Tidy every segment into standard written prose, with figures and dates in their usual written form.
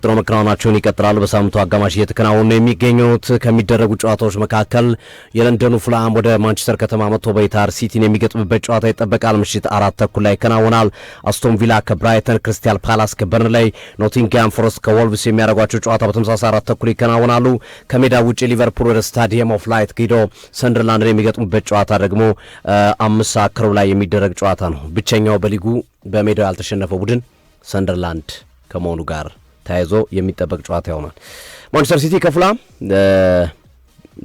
መከናወናቸውን ይቀጥላሉ። በሳምንቱ አጋማሽ እየተከናወኑ የሚገኙት ከሚደረጉ ጨዋታዎች መካከል የለንደኑ ፉልሃም ወደ ማንቸስተር ከተማ መጥቶ በኢታር ሲቲን የሚገጥምበት ጨዋታ ይጠበቃል። ምሽት 4:30 ላይ ይከናወናል። አስቶን ቪላ ከብራይተን፣ ክሪስታል ፓላስ ከበርንሌይ፣ ኖቲንግሃም ፎረስት ከወልቭስ የሚያደርጓቸው ጨዋታ በተመሳሳይ 4:30 ይከናወናሉ። ከሜዳ ውጪ ሊቨርፑል ወደ ስታዲየም ኦፍ ላይት ሄዶ ሰንደርላንድን የሚገጥሙበት ጨዋታ ደግሞ 5:00 ላይ የሚደረግ ጨዋታ ነው። ብቸኛው በሊጉ በሜዳው ያልተሸነፈው ቡድን ሰንደርላንድ ከመሆኑ ጋር ታይዞ የሚጠበቅ ጨዋታ ይሆናል። ማንቸስተር ሲቲ ከፉልሃም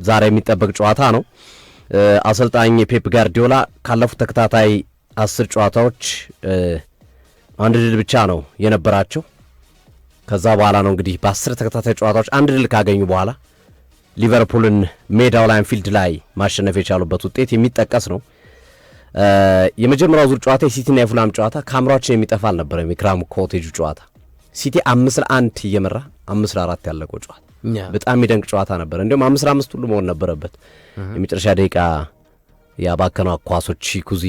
ዛሬ የሚጠበቅ ጨዋታ ነው። አሰልጣኝ ፔፕ ጋርዲዮላ ካለፉት ተከታታይ 10 ጨዋታዎች አንድ ድል ብቻ ነው የነበራቸው። ከዛ በኋላ ነው እንግዲህ በ10 ተከታታይ ጨዋታዎች አንድ ድል ካገኙ በኋላ ሊቨርፑልን ሜዳው ላይ አንፊልድ ላይ ማሸነፍ የቻሉበት ውጤት የሚጠቀስ ነው። የመጀመሪያው ዙር ጨዋታ የሲቲና የፉልሃም ጨዋታ ከአእምሯችን የሚጠፋ አልነበረም። የክራም ኮቴጁ ጨዋታ ሲቲ 5-1 እየመራ 5-4 ያለቀው ጨዋታ በጣም የሚደንቅ ጨዋታ ነበር። እንዲሁም 5-5 ሁሉ መሆን ነበረበት። የመጨረሻ ደቂቃ ያባከነው ኳሶች ኩዚ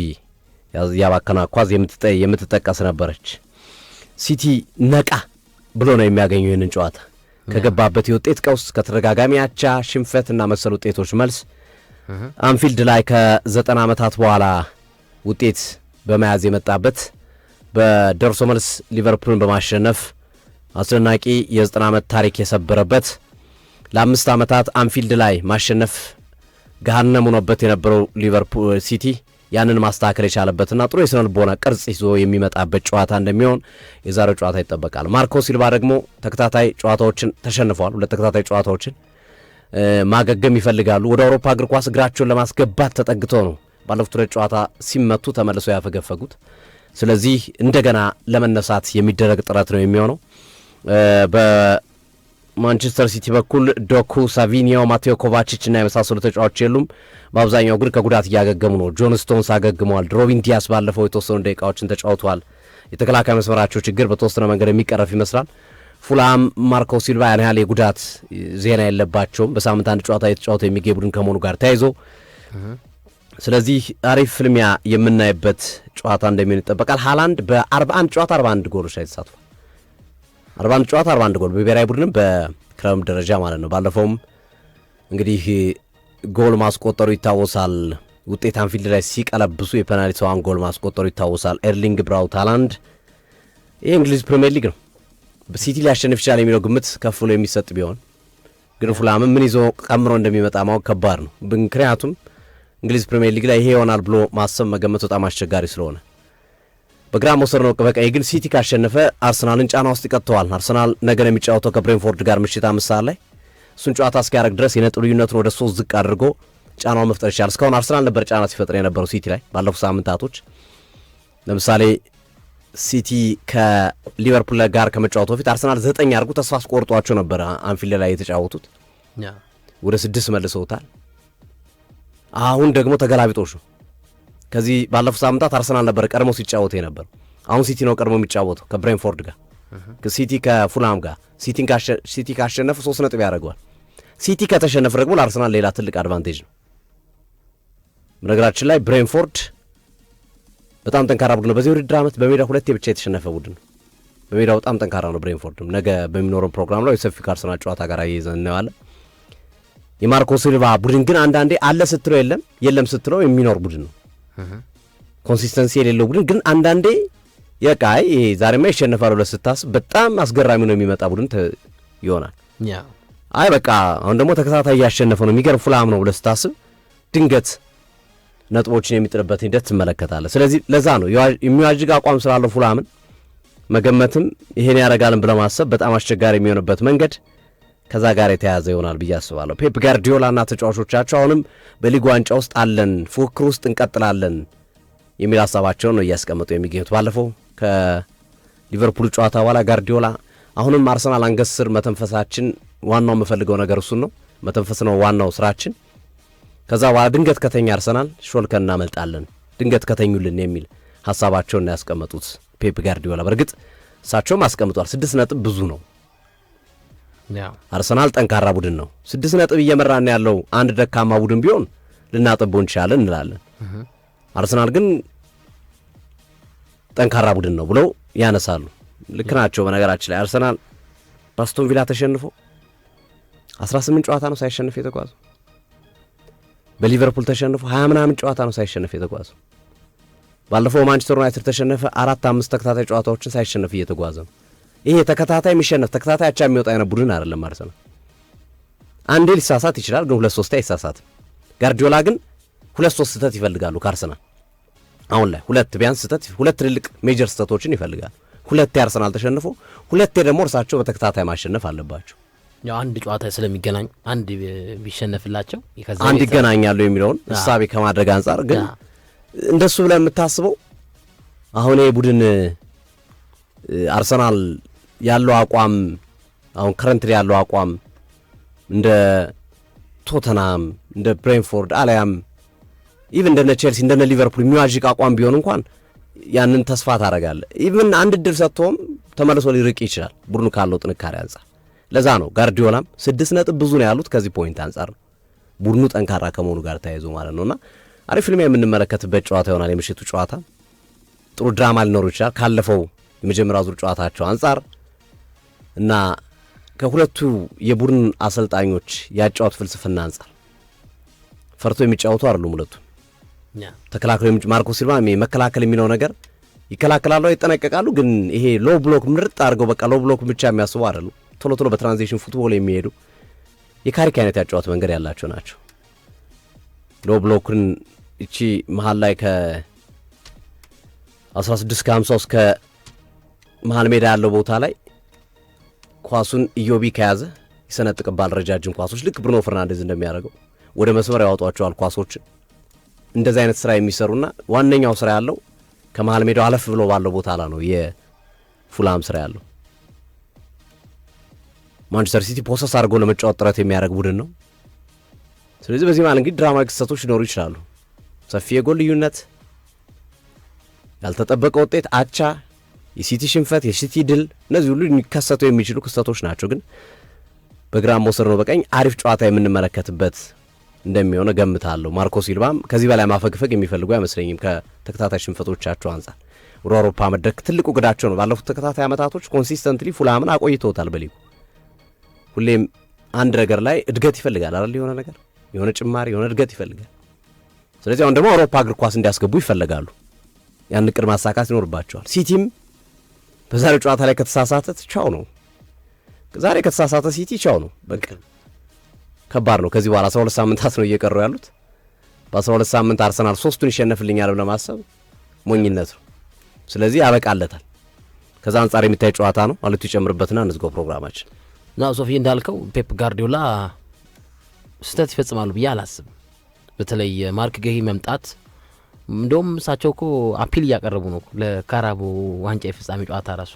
ያባከነው ኳስ የምትጠቀስ ነበረች። ሲቲ ነቃ ብሎ ነው የሚያገኘው ይህንን ጨዋታ ከገባበት የውጤት ቀውስ ከተደጋጋሚ አቻ ሽንፈትና መሰል ውጤቶች መልስ አንፊልድ ላይ ከ90 ዓመታት በኋላ ውጤት በመያዝ የመጣበት በደርሶ መልስ ሊቨርፑልን በማሸነፍ አስደናቂ የ90 ዓመት ታሪክ የሰበረበት ለ5 ዓመታት አንፊልድ ላይ ማሸነፍ ገሃነም ሆኖበት የነበረው ሊቨርፑል ሲቲ ያንን ማስተካከል የቻለበትና ጥሩ የስነ ልቦና ቅርጽ ይዞ የሚመጣበት ጨዋታ እንደሚሆን የዛሬው ጨዋታ ይጠበቃል። ማርኮ ሲልቫ ደግሞ ተከታታይ ጨዋታዎችን ተሸንፈዋል። ሁለት ተከታታይ ጨዋታዎችን ማገገም ይፈልጋሉ። ወደ አውሮፓ እግር ኳስ እግራቸውን ለማስገባት ተጠግቶ ነው ባለፉት ሁለት ጨዋታ ሲመቱ ተመልሰው ያፈገፈጉት። ስለዚህ እንደገና ለመነሳት የሚደረግ ጥረት ነው የሚሆነው። በማንቸስተር ሲቲ በኩል ዶኩ፣ ሳቪኒዮ፣ ማቴዮ ኮቫቺች እና የመሳሰሉ ተጫዋቾች የሉም። በአብዛኛው ግን ከጉዳት እያገገሙ ነው። ጆን ስቶንስ አገግመዋል። ሮቢን ዲያስ ባለፈው የተወሰኑ ደቂቃዎችን ተጫውተዋል። የተከላካይ መስመራቸው ችግር በተወሰነ መንገድ የሚቀረፍ ይመስላል። ፉልሃም ማርኮ ሲልቫ ያን ያህል የጉዳት ዜና የለባቸውም። በሳምንት አንድ ጨዋታ የተጫወተ የሚገኝ ቡድን ከመሆኑ ጋር ተያይዞ ስለዚህ አሪፍ ፍልሚያ የምናይበት ጨዋታ እንደሚሆን ይጠበቃል። ሃላንድ በ41 ጨዋታ 41 ጎሎች ላይ ተሳትፏል። 41 ጨዋታ 41 ጎል በብሔራዊ ቡድንም በክለብ ደረጃ ማለት ነው። ባለፈውም እንግዲህ ጎል ማስቆጠሩ ይታወሳል። ውጤት አንፊልድ ላይ ሲቀለብሱ የፔናልቲ ሰዋን ጎል ማስቆጠሩ ይታወሳል። ኤርሊንግ ብራውት ሃላንድ ይህ እንግሊዝ ፕሪሚየር ሊግ ነው። በሲቲ ሊያሸንፍ ይችላል የሚለው ግምት ከፍ ብሎ የሚሰጥ ቢሆን ግን ፉልሃም ምን ይዞ ቀምሮ እንደሚመጣ ማወቅ ከባድ ነው። ምክንያቱም እንግሊዝ ፕሪሚየር ሊግ ላይ ይሄ ይሆናል ብሎ ማሰብ መገመት በጣም አስቸጋሪ ስለሆነ በግራ መውሰድ ነው። በቀኝ ግን ሲቲ ካሸነፈ አርሰናልን ጫና ውስጥ ይቀጥተዋል። አርሰናል ነገ ነው የሚጫወተው ከብሬንፎርድ ጋር ምሽት 5 ሰዓት ላይ። እሱን ጨዋታ እስኪያደርግ ድረስ የነጥብ ልዩነቱን ወደ 3 ዝቅ አድርጎ ጫናውን መፍጠር ይችላል። እስካሁን አርሰናል ነበር ጫና ሲፈጥር የነበረው ሲቲ ላይ ባለፉት ሳምንታቶች። ለምሳሌ ሲቲ ከሊቨርፑል ጋር ከመጫወቱ በፊት አርሰናል 9 አድርጎ ተስፋ አስቆርጧቸው ነበር። አንፊልድ ላይ የተጫወቱት ወደ 6 መልሰውታል። አሁን ደግሞ ተገላቢጦሽ ነው። ከዚህ ባለፉት ሳምንታት አርሰናል ነበር ቀድሞ ሲጫወት የነበር። አሁን ሲቲ ነው ቀድሞ የሚጫወተው ከብሬንፎርድ ጋር ሲቲ ከፉልሃም ጋር። ሲቲ ካሸነፈ 3 ነጥብ ያደርገዋል። ሲቲ ከተሸነፈ ደግሞ ለአርሰናል ሌላ ትልቅ አድቫንቴጅ ነው። በነገራችን ላይ ብሬንፎርድ በጣም ጠንካራ ቡድን ነው። በዚህ ውድድር ዓመት በሜዳ 2 ብቻ የተሸነፈ ቡድን ነው። በሜዳው በጣም ጠንካራ ነው ብሬንፎርድም። ነገ በሚኖረው ፕሮግራም ላይ ሰፊ ከአርሰናል ጨዋታ ጋር እየይዘን እናየዋለን። የማርኮ ሲልቫ ቡድን ግን አንዳንዴ አለ ስትለው የለም ስትለው የሚኖር ቡድን ነው። ኮንሲስተንሲ የሌለው ቡድን ግን አንዳንዴ የቃይ ዛሬማ ይሸነፋል ብለህ ስታስብ በጣም አስገራሚ ነው የሚመጣ ቡድን ይሆናል። አይ በቃ አሁን ደግሞ ተከታታይ እያሸነፈ ነው የሚገርም ፉልሃም ነው ብለህ ስታስብ ድንገት ነጥቦችን የሚጥልበት ሂደት ትመለከታለህ። ስለዚህ ለዛ ነው የሚዋጅግ አቋም ስላለው ፉልሃምን መገመትም ይሄን ያደርጋልን ብለህ ማሰብ በጣም አስቸጋሪ የሚሆንበት መንገድ ከዛ ጋር የተያዘ ይሆናል ብዬ አስባለሁ። ፔፕ ጋርዲዮላና ተጫዋቾቻቸው አሁንም በሊግ ዋንጫ ውስጥ አለን፣ ፉክክር ውስጥ እንቀጥላለን የሚል ሀሳባቸውን ነው እያስቀመጡ የሚገኙት። ባለፈው ከሊቨርፑል ጨዋታ በኋላ ጋርዲዮላ አሁንም አርሰናል አንገት ስር መተንፈሳችን ዋናው የምፈልገው ነገር እሱን ነው፣ መተንፈስ ነው ዋናው ስራችን። ከዛ በኋላ ድንገት ከተኛ አርሰናል ሾልከን እናመልጣለን፣ ድንገት ከተኙልን የሚል ሀሳባቸውን ያስቀመጡት ፔፕ ጋርዲዮላ። በእርግጥ እሳቸውም አስቀምጧል። 6 ነጥብ ብዙ ነው። አርሰናል ጠንካራ ቡድን ነው። 6 ነጥብ እየመራን ያለው አንድ ደካማ ቡድን ቢሆን ልናጠቦ እንችላለን እንላለን። አርሰናል ግን ጠንካራ ቡድን ነው ብለው ያነሳሉ። ልክ ናቸው። በነገራችን ላይ አርሰናል በአስቶን ቪላ ተሸንፎ 18 ጨዋታ ነው ሳይሸነፍ የተጓዘው። በሊቨርፑል ተሸንፎ 20 ምናምን ጨዋታ ነው ሳይሸነፍ የተጓዘው። ባለፈው ማንቸስተር ዩናይትድ ተሸነፈ 4-5 ተከታታይ ጨዋታዎችን ሳይሸነፍ እየተጓዘ ነው። ይሄ ተከታታይ የሚሸነፍ ተከታታይ አቻ የሚወጣ አይነት ቡድን አይደለም አርሰናል። አንዴ ሊሳሳት ይችላል፣ ግን 2-3 አይሳሳትም። ጋርዲዮላ ግን 2-3 ስህተት ይፈልጋሉ ከአርሰናል አሁን ላይ ቢያንስ ስህተት 2 ትልልቅ ሜጀር ስህተቶችን ይፈልጋሉ። 2 አርሰናል ተሸንፎ 2 ደግሞ እርሳቸው በተከታታይ ማሸነፍ አለባቸው። ያው አንድ ጨዋታ ስለሚገናኝ አንድ ቢሸነፍላቸው አንድ ይገናኛሉ የሚለውን እሳቤ ከማድረግ አንጻር ግን እንደሱ ብለን የምታስበው አሁን ይሄ ቡድን አርሰናል ያለው አቋም አሁን ከረንትሊ ያለው አቋም እንደ ቶተናም እንደ ብሬንፎርድ አለያም ኢቭን እንደነ ቼልሲ እንደነ ሊቨርፑል የሚዋዥቅ አቋም ቢሆን እንኳን ያንን ተስፋ ታደርጋለህ። ኢቭን አንድ ድል ሰጥቶም ተመልሶ ሊርቅ ይችላል ቡድኑ ካለው ጥንካሬ አንጻር። ለዛ ነው ጋርዲዮላም 6 ነጥብ ብዙ ነው ያሉት ከዚህ ፖይንት አንጻር ቡድኑ ጠንካራ ከመሆኑ ጋር ተያይዞ ማለት ነውና አሪፍ ፊልም የምንመለከትበት ጨዋታ ይሆናል የምሽቱ ጨዋታ። ጥሩ ድራማ ሊኖር ይችላል ካለፈው የመጀመሪያ ዙር ጨዋታቸው አንጻር እና ከሁለቱ የቡድን አሰልጣኞች ያጫወት ፍልስፍና አንጻር ፈርቶ የሚጫወቱ አይደሉም ሁለቱ። ተከላካዩ ማርኮ ሲልቫ መከላከል የሚለው ነገር ይከላከላሉ፣ ይጠነቀቃሉ። ግን ይሄ ሎ ብሎክ ምርጥ አድርገው በቃ ሎ ብሎክ ብቻ የሚያስቡ አይደሉም። ቶሎ ቶሎ በትራንዚሽን ፉትቦል የሚሄዱ የካሪክ አይነት ያጫወት መንገድ ያላቸው ናቸው። ሎ ብሎክን እቺ መሃል ላይ ከ16 ከ50 እስከ መሃል ሜዳ ያለው ቦታ ላይ ኳሱን ኢዮቢ ከያዘ ይሰነጥቅባል። ረጃጅም ኳሶች ልክ ብሩኖ ፈርናንዴዝ እንደሚያደርገው ወደ መስመር ያወጧቸዋል ኳሶችን። እንደዚህ አይነት ስራ የሚሰሩና ዋነኛው ስራ ያለው ከመሃል ሜዳው አለፍ ብሎ ባለው ቦታ ላይ ነው የፉላም ስራ ያለው። ማንቸስተር ሲቲ ፖሰስ አድርጎ ለመጫወት ጥረት የሚያደርግ ቡድን ነው። ስለዚህ በዚህ ማለት እንግዲህ ድራማዊ ክስተቶች ሊኖሩ ይችላሉ። ሰፊ የጎል ልዩነት፣ ያልተጠበቀ ውጤት፣ አቻ፣ የሲቲ ሽንፈት፣ የሲቲ ድል፣ እነዚህ ሁሉ ሊከሰቱ የሚችሉ ክስተቶች ናቸው። ግን በግራም መውሰድ ነው በቀኝ አሪፍ ጨዋታ የምንመለከትበት እንደሚሆነ ገምታለሁ። ማርኮ ሲልቫም ከዚህ በላይ ማፈግፈግ የሚፈልጉ አይመስለኝም ከተከታታይ ሽንፈቶቻቸው አንጻር። ወደ አውሮፓ መድረክ ትልቁ ግዳቸው ነው። ባለፉት ተከታታይ ዓመታቶች ኮንሲስተንትሊ ፉላምን አቆይተውታል በሊጉ። ሁሌም አንድ ነገር ላይ እድገት ይፈልጋል አይደል? የሆነ ነገር የሆነ ጭማሪ የሆነ እድገት ይፈልጋል። ስለዚህ አሁን ደግሞ አውሮፓ እግር ኳስ እንዲያስገቡ ይፈልጋሉ። ያን እቅድ ማሳካት ይኖርባቸዋል። ሲቲም በዛሬው ጨዋታ ላይ ከተሳሳተ ቻው ነው። ዛሬ ከተሳሳተ ሲቲ ቻው ነው በቃ ከባድ ነው። ከዚህ በኋላ 12 ሳምንታት ነው እየቀሩ ያሉት። በ12 ሳምንት አርሰናል 3ቱን ይሸነፍልኛል ብለ ማሰብ ሞኝነት ነው። ስለዚህ ያበቃለታል። ከዛ አንጻር የሚታይ ጨዋታ ነው ማለት ይጨምርበትና እንዝጋው ፕሮግራማችን። ና ሶፊ እንዳልከው ፔፕ ጋርዲዮላ ስህተት ይፈጽማሉ ብዬ አላስብም። በተለይ ማርክ ጌሂ መምጣት እንደውም እሳቸው እኮ አፒል እያቀረቡ ነው ለካራቦ ዋንጫ የፍጻሜ ጨዋታ ራሱ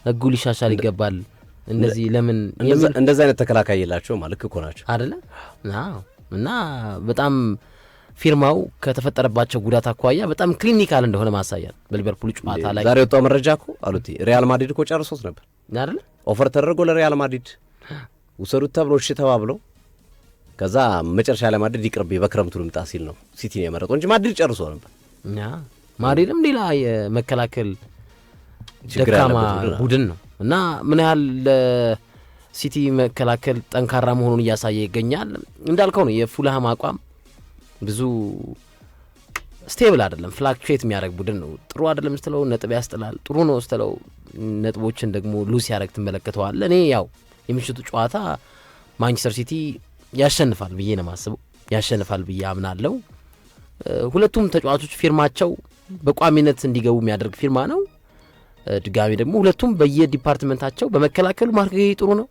ህጉ ሊሻሻል ይገባል። እንደዚህ ለምን እንደዛ አይነት ተከላካይ የላቸው ማለት እኮ ናቸው አይደለ? እና በጣም ፊርማው ከተፈጠረባቸው ጉዳት አኳያ በጣም ክሊኒካል እንደሆነ ማሳያል። በሊቨርፑል ጨዋታ ላይ ዛሬ ወጣው መረጃ እኮ አሉት ሪያል ማድሪድ እኮ ጨርሶት ነበር አይደለ? ኦፈር ተደርጎ ለሪያል ማድሪድ ውሰዱት ተብሎ እሺ ተባብለው ከዛ መጨረሻ ላይ ማድሪድ ይቅርብ በክረምቱ ልምጣ ሲል ነው ሲቲን የመረጠው እንጂ ማድሪድ ጨርሶ ነበር። ማድሪድም ሌላ የመከላከል ደካማ ቡድን ነው እና ምን ያህል ለሲቲ መከላከል ጠንካራ መሆኑን እያሳየ ይገኛል። እንዳልከው ነው የፉልሃም አቋም ብዙ ስቴብል አይደለም፣ ፍላክቹዌት የሚያደርግ ቡድን ነው። ጥሩ አይደለም ስትለው ነጥብ ያስጥላል፣ ጥሩ ነው ስትለው ነጥቦችን ደግሞ ሉስ ያደርግ ትመለከተዋል። እኔ ያው የምሽቱ ጨዋታ ማንቸስተር ሲቲ ያሸንፋል ብዬ ነው ማስበው፣ ያሸንፋል ብዬ አምናለሁ። ሁለቱም ተጫዋቾች ፊርማቸው በቋሚነት እንዲገቡ የሚያደርግ ፊርማ ነው። ድጋሚ ደግሞ ሁለቱም በየዲፓርትመንታቸው በመከላከሉ ማርክ ጌሂ ጥሩ ነው፣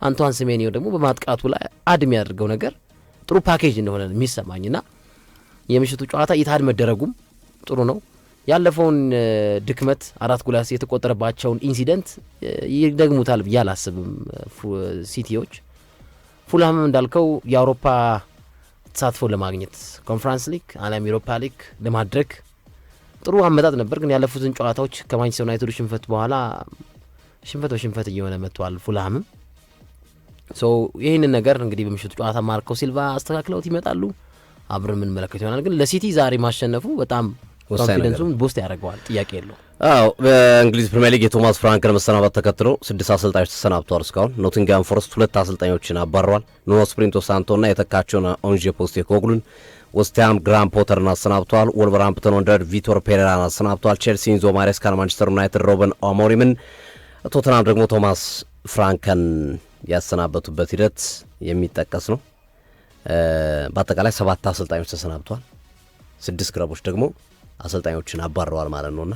አንቷን ሴሜንዮ ደግሞ በማጥቃቱ ላይ አድ የሚያደርገው ነገር ጥሩ ፓኬጅ እንደሆነ የሚሰማኝና የምሽቱ ጨዋታ ኢታድ መደረጉም ጥሩ ነው። ያለፈውን ድክመት 4 ጎል የተቆጠረባቸውን ኢንሲደንት ይደግሙታል ብዬ አላስብም ሲቲዎች። ፉልሃም እንዳልከው የአውሮፓ ተሳትፎ ለማግኘት ኮንፈረንስ ሊግ አሊያም ዩሮፓ ሊግ ለማድረግ ጥሩ አመጣጥ ነበር። ግን ያለፉትን ጨዋታዎች ከማንቸስተር ዩናይትድ ሽንፈት በኋላ ሽንፈት በሽንፈት እየሆነ መጥቷል ፉልሃምም። ይህንን ነገር እንግዲህ በምሽቱ ጨዋታ ማርኮ ሲልቫ አስተካክለውት ይመጣሉ፣ አብረን የምንመለከት ይሆናል። ግን ለሲቲ ዛሬ ማሸነፉ በጣም ኮንፊደንሱም ቦስት ያደርገዋል ጥያቄ የለው። አዎ በእንግሊዝ ፕሪሚየር ሊግ የቶማስ ፍራንክን መሰናበት ተከትሎ 6 አሰልጣኞች ተሰናብተዋል። እስካሁን ኖቲንግሃም ፎረስት 2 አሰልጣኞችን አባረዋል። ኑኖ ስፕሪንቶ ሳንቶና የተካቸውን ኦንዤ ፖስቴኮግሉን፣ ዌስትሃም ግራም ፖተርን አሰናብተዋል። ወልቨርሃምፕተን ወንደረርስ ቪቶር ፔሬራን አሰናብተዋል። ቼልሲ ኢንዞ ማሬስካን፣ ማንቸስተር ዩናይትድ ሮበን አሞሪምን፣ ቶተናም ደግሞ ቶማስ ፍራንከን ያሰናበቱበት ሂደት የሚጠቀስ ነው። በአጠቃላይ 7 አሰልጣኞች ተሰናብተዋል። 6 ክለቦች ደግሞ አሰልጣኞችን አባረዋል ማለት ነውና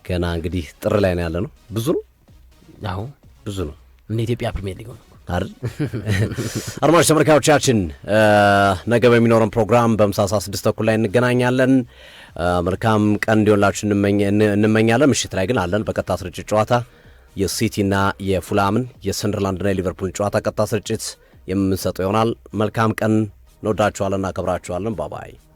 ገና እንግዲህ ጥር ላይ ነው ያለ ነው። ብዙ ነው። አዎ ብዙ ነው። እንደ ኢትዮጵያ ፕሪሚየር ሊግ ነው አይደል? አድማጭ ተመልካቾቻችን ነገ በሚኖረን ፕሮግራም በምሳ 6 ተኩል ላይ እንገናኛለን። መልካም ቀን እንዲሆንላችሁ እንመኛለን። ምሽት ላይ ግን አለን በቀጥታ ስርጭት ጨዋታ የሲቲና የፉላምን የሰንደርላንድና የሊቨርፑልን ጨዋታ ቀጥታ ስርጭት የምንሰጠው ይሆናል። መልካም ቀን። እንወዳችኋለን፣ እናከብራችኋለን። ባባይ